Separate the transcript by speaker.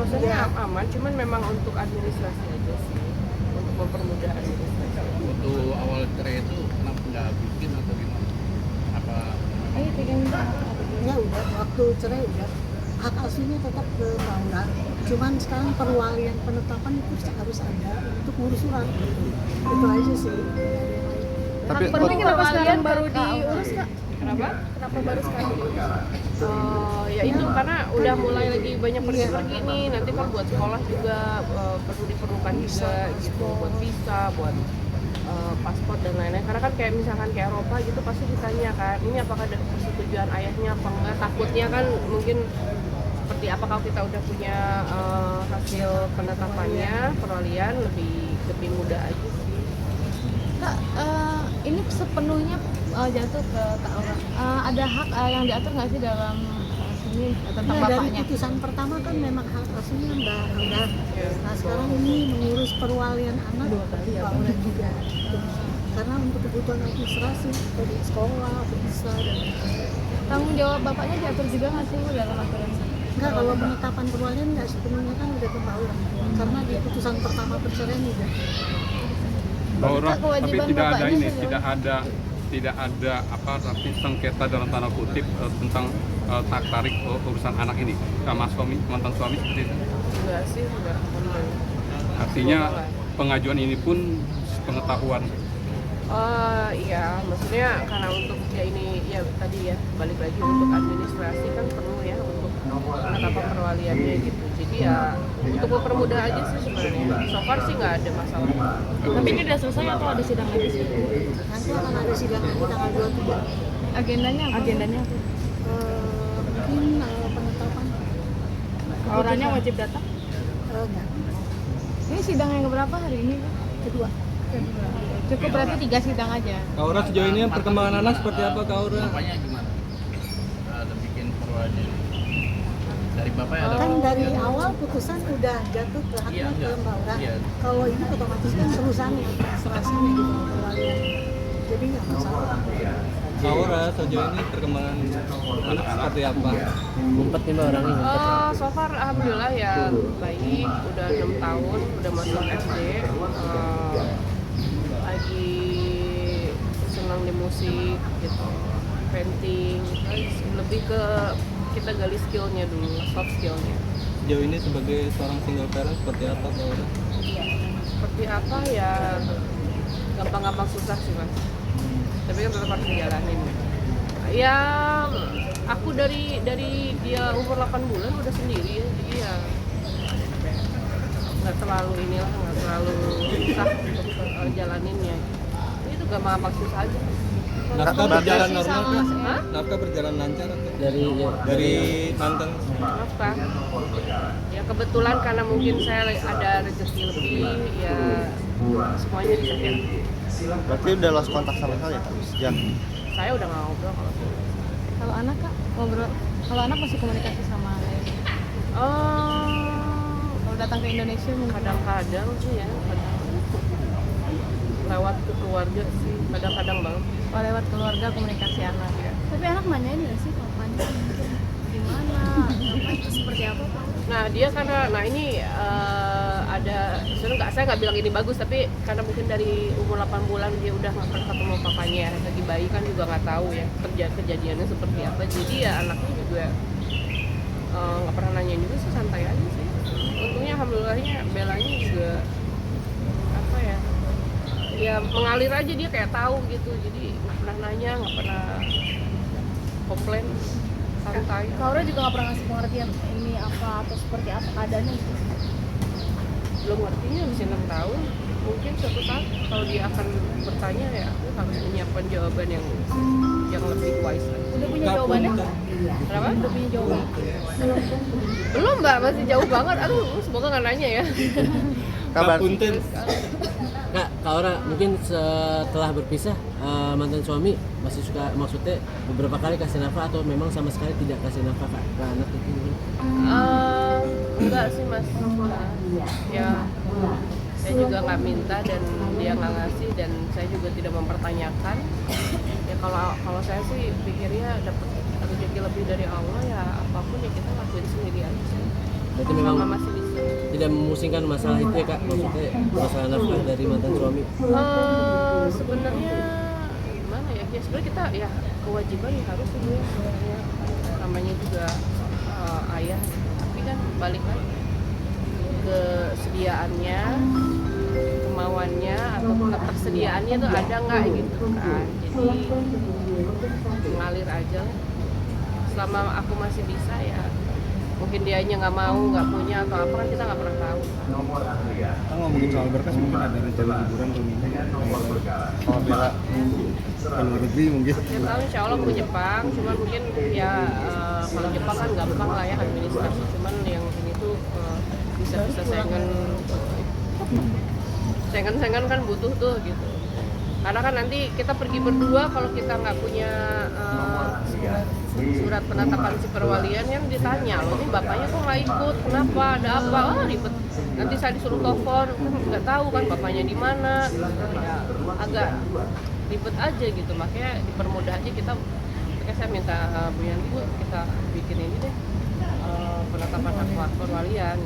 Speaker 1: maksudnya aman, cuman memang untuk administrasi aja sih, untuk mempermudah administrasi.
Speaker 2: Waktu awal cerai itu kenapa nggak bikin atau gimana? Apa?
Speaker 3: Ayo pegang
Speaker 4: Ya udah, waktu cerai udah hak asuhnya tetap ke Laura. Cuman sekarang perwalian penetapan itu harus ada untuk ngurus surat. Itu aja sih.
Speaker 5: Tapi
Speaker 3: kenapa sekarang baru diurus Kak?
Speaker 1: Kenapa?
Speaker 3: Kenapa baru sekarang diurus?
Speaker 1: Ya itu karena udah mulai lagi banyak pergi-pergi nih, nanti kan buat sekolah juga perlu diperlukan juga gitu, buat visa, buat paspor dan lain-lain. Karena kan kayak misalkan ke Eropa gitu pasti ditanya kan, ini apakah ada persetujuan ayahnya apa enggak, takutnya kan mungkin seperti apa kalau kita udah punya hasil penetapannya, perwalian lebih mudah aja sih.
Speaker 3: Kak, ini sepenuhnya jatuh ke Kak Aura. Ada hak yang diatur nggak sih dalam sini tentang
Speaker 4: Nah, dari
Speaker 3: bapaknya?
Speaker 4: putusan pertama kan memang hak asuhnya Mbak Laura. Nah sekarang ini mengurus perwalian anak Mbak Laura juga. Karena untuk kebutuhan administrasi, dari sekolah, visa dan
Speaker 3: Tanggung jawab bapaknya diatur juga nggak sih Bu, dalam aturan?
Speaker 4: enggak, kalau penetapan perwalian enggak sepenuhnya kan udah ke Mbak Laura. Karena di putusan pertama perceraian udah.
Speaker 5: Laura,
Speaker 3: Kak, kewajiban
Speaker 5: tapi tidak ada
Speaker 3: bapaknya
Speaker 5: ini,
Speaker 3: sejauh-
Speaker 5: tidak ada apa tapi sengketa dalam tanda kutip tentang tarik urusan anak ini sama suami, mantan suami seperti itu.
Speaker 1: Enggak sih, enggak.
Speaker 5: Artinya pengajuan ini pun pengetahuan.
Speaker 1: Iya, maksudnya karena untuk ya ini ya tadi ya balik lagi untuk administrasi kan perlu ya untuk penetapan perwaliannya gitu. Jadi ya untuk mempermudah aja sih sebenarnya. So far sih nggak ada masalah.
Speaker 3: Tapi ini udah selesai atau ada sidang lagi sih?
Speaker 4: Nanti akan ada sidang lagi tanggal 23.
Speaker 3: Agendanya apa?
Speaker 1: Agendanya apa?
Speaker 4: Mungkin penetapan.
Speaker 3: Orangnya wajib datang?
Speaker 4: Enggak,
Speaker 3: Ini sidang yang keberapa hari ini?
Speaker 4: kedua.
Speaker 3: Cukup berarti 3 sidang aja.
Speaker 6: Kak Aura sejauh ini perkembangan anak seperti apa Kak Aura?
Speaker 2: Bapaknya gimana? Ada bikin perwalian dari bapaknya ada?
Speaker 4: Kan dari awal putusan udah jatuh ke haknya ke Mbak Laura.
Speaker 2: Iya.
Speaker 4: Kalau ini otomatis kan perusahaan yang administrasinya gitu perwalian. Jadi nggak masalah.
Speaker 6: Kak Aura sejauh ini perkembangan anak seperti apa?
Speaker 7: Ngumpet nih Mbak orangnya ngumpet.
Speaker 1: So far alhamdulillah ya baik, udah 6 tahun, udah masuk SD, lagi senang di musik gitu, painting, terus lebih ke kita gali skillnya dulu, soft skillnya.
Speaker 6: Sejauh ini sebagai seorang single parent seperti apa Kak Aura?
Speaker 1: Seperti apa ya, gampang-gampang susah sih mas, tapi kan tetap harus dijalanin. Ya aku dari dia umur 8 bulan udah sendiri ya, jadi ya nggak terlalu inilah, nggak terlalu susah untuk jalaninnya. Itu gampang susah aja.
Speaker 6: Nafkah berjalan normal Kak?
Speaker 1: Hah?
Speaker 6: Nafkah berjalan lancar atau?
Speaker 7: Dari
Speaker 6: mantan
Speaker 1: Nafkah. Ya kebetulan karena mungkin saya ada rezeki lebih, ya semuanya disediakan.
Speaker 7: berarti udah lost kontak sama sekali ya Kak? Sejak
Speaker 1: Saya udah nggak ngobrol kalau itu.
Speaker 3: Kalau anak Kak, ngobrol. Kalau anak masih komunikasi sama ayah. Kalau datang ke Indonesia mungkin
Speaker 1: Kadang-kadang sih ya, kadang lewat ke keluarga sih, kadang-kadang banget.
Speaker 3: lewat keluarga komunikasi anak. Tapi anak nanyain nggak sih papanya mungkin gimana, apa seperti apa Pak?
Speaker 1: Nah dia karena, nah ini ada, sebenarnya saya nggak bilang ini bagus, tapi karena mungkin dari umur 8 bulan dia udah nggak pernah ketemu papanya, lagi bayi kan juga nggak tahu ya kejadiannya seperti apa, jadi ya anaknya juga nggak pernah nanyain juga sih, santai aja sih. Untungnya alhamdulillahnya Bellanya juga apa ya mengalir aja, dia kayak tahu gitu, jadi nggak pernah nanya, nggak pernah komplain, santai.
Speaker 3: Kak Aura juga nggak pernah ngasih pengertian ini apa atau seperti apa keadaannya gitu.
Speaker 1: Belum ngertinya masih 6 tahun, mungkin suatu saat kalau dia akan bertanya ya aku harus menyiapkan jawaban yang lebih wise lagi.
Speaker 3: Udah punya jawabannya?
Speaker 1: Kenapa?
Speaker 3: Udah punya jawaban?
Speaker 1: Belum mbak, masih jauh banget. Aduh, semoga nggak nanya ya.
Speaker 7: kabar
Speaker 6: Punten.
Speaker 7: Kak Aura mungkin setelah berpisah mantan suami masih suka, maksudnya beberapa kali kasih nafkah atau memang sama sekali tidak kasih nafkah Kak, ke anak itu?
Speaker 1: Enggak sih mas. Ya saya juga nggak minta dan dia nggak ngasih, dan saya juga tidak mempertanyakan. Ya kalau saya sih pikirnya dapat rezeki lebih dari Allah, ya apapun ya kita lakuin sendiri aja.
Speaker 7: Berarti memang
Speaker 1: Selama masih bisa
Speaker 7: tidak memusingkan masalah itu ya kak, maksudnya masalah nafkah dari mantan suami.
Speaker 1: Sebenarnya gimana ya? Ya sebenarnya kita ya kewajiban ya harus itu ya sebenarnya, namanya juga ayah, tapi kan balik lagi kesediaannya, kemauannya atau ketersediaannya tuh ada nggak gitu kan. Jadi ngalir aja lah. Selama aku masih bisa ya, mungkin dianya nggak mau, nggak punya atau apa kan kita nggak pernah tahu.
Speaker 6: Kita ngomongin soal berkas, mungkin ada rencana liburan ke minggu kalau Bella ke luar negeri mungkin.
Speaker 1: Tiap tahun insya Allah ke Jepang, cuman mungkin ya kalau Jepang kan gampang lah ya administrasi, cuman yang ini tuh bisa sengan kan butuh tuh gitu. Karena kan nanti kita pergi berdua, kalau kita nggak punya surat penetapan si perwalian yang ditanya, loh ini bapaknya kok nggak ikut, kenapa, ada apa, ribet. Nanti saya disuruh telepon, nggak tahu kan bapaknya di mana, ya agak ribet aja gitu. Makanya dipermudah aja kita. Makanya saya minta Bu Yanti, Bu, kita bikin ini deh penetapan hak perwalian.